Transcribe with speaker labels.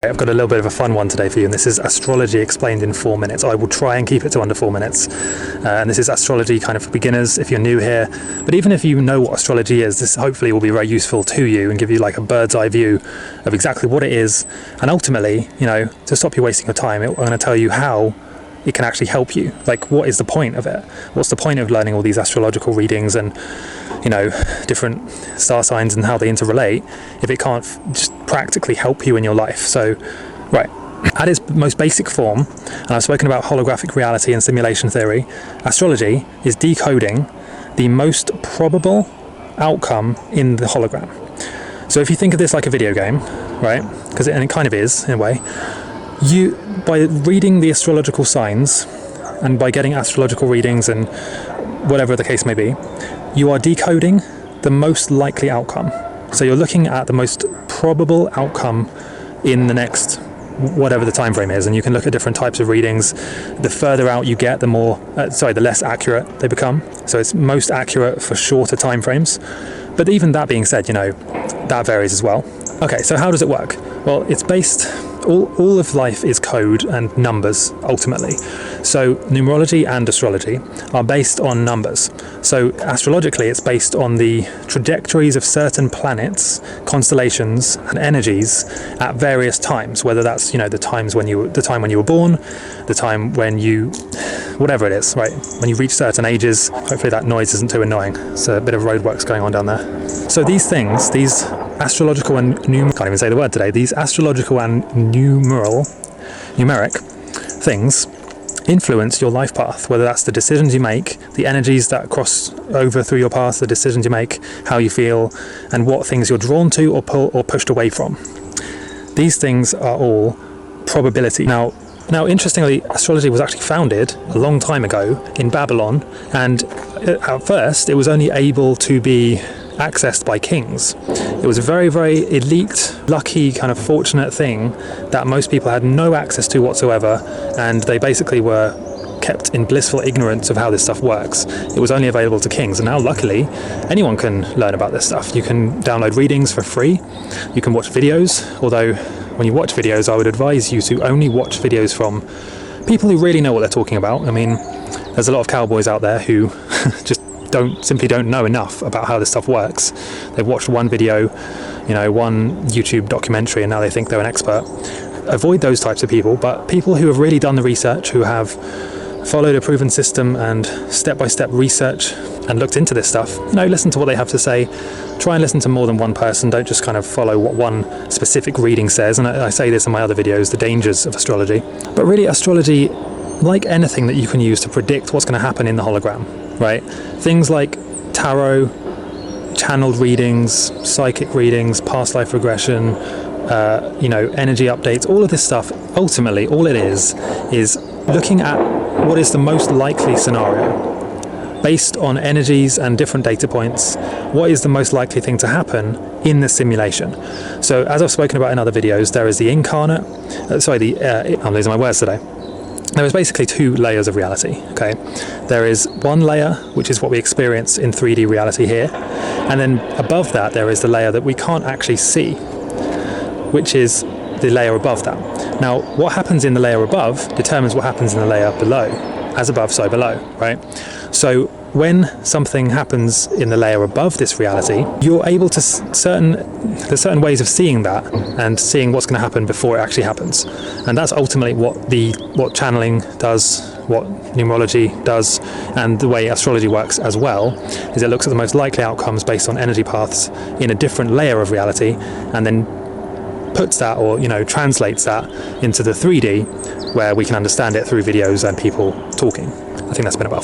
Speaker 1: I've got a little bit of a fun one today for you, and this is astrology explained in 4 minutes. I will try and keep it to under 4 minutes. And this is astrology kind of for beginners if you're new here. But even if you know what astrology is, this hopefully will be very useful to you and give you like a bird's eye view of exactly what it is. And ultimately, you know, to stop you wasting your time, I'm going to tell you how it can actually help you. Like, what is the point of it? What's the point of learning all these astrological readings and, you know, different star signs and how they interrelate if it can't just practically help you in your life? So, right, at its most basic form, and I've spoken about holographic reality and simulation theory, astrology is decoding the most probable outcome in the hologram. So if you think of this like a video game, right, and it kind of is in a way, by reading the astrological signs and by getting astrological readings and whatever the case may be, you are decoding the most likely outcome. So you're looking at the most probable outcome in the next whatever the time frame is, and you can look at different types of readings. The further out you get, the less accurate they become. So it's most accurate for shorter time frames. But even that being said, you know, that varies as well. Okay, so how does it work? Well, it's based, all of life is code and numbers ultimately. So numerology and astrology are based on numbers. So astrologically, it's based on the trajectories of certain planets, constellations, and energies at various times. Whether that's, you know, the time when you were born, the time when whatever it is, right? When you reach certain ages. Hopefully that noise isn't too annoying. It's a bit of roadworks going on down there. So these things, these astrological and can't even say the word today. These astrological and numeric things influence your life path, whether that's the decisions you make, the energies that cross over through your path, the decisions you make, how you feel, and what things you're drawn to or pushed away from. These things are all probability. Now, interestingly, astrology was actually founded a long time ago in Babylon, and at first it was only able to be accessed by kings. It was a very, very elite, lucky, kind of fortunate thing that most people had no access to whatsoever, and they basically were kept in blissful ignorance of how this stuff works. It was only available to kings, and now luckily anyone can learn about this stuff. You can download readings for free, you can watch videos, although when you watch videos I would advise you to only watch videos from people who really know what they're talking about. I mean, there's a lot of cowboys out there who just simply don't know enough about how this stuff works. They've watched one video, you know, one YouTube documentary, and now they think they're an expert. Avoid those types of people, but people who have really done the research, who have followed a proven system and step-by-step research and looked into this stuff, you know, listen to what they have to say. Try and listen to more than one person. Don't just kind of follow what one specific reading says. And I say this in my other videos, the dangers of astrology. But really, astrology, like anything that you can use to predict what's going to happen in the hologram, right? Things like tarot, channeled readings, psychic readings, past life regression, you know, energy updates, all of this stuff, ultimately all it is looking at what is the most likely scenario based on energies and different data points. What is the most likely thing to happen in the simulation? So as I've spoken about in other videos, there is the incarnate, I'm losing my words today. There is basically two layers of reality, okay? There is one layer, which is what we experience in 3D reality here, and then above that there is the layer that we can't actually see, which is the layer above that. Now, what happens in the layer above determines what happens in the layer below. As above, so below, right? So when something happens in the layer above this reality, you're able to there's certain ways of seeing that and seeing what's going to happen before it actually happens. And that's ultimately what channeling does, what numerology does, and the way astrology works as well, is it looks at the most likely outcomes based on energy paths in a different layer of reality, and then puts that, or, you know, translates that into the 3D, where we can understand it through videos and people talking. I think that's been about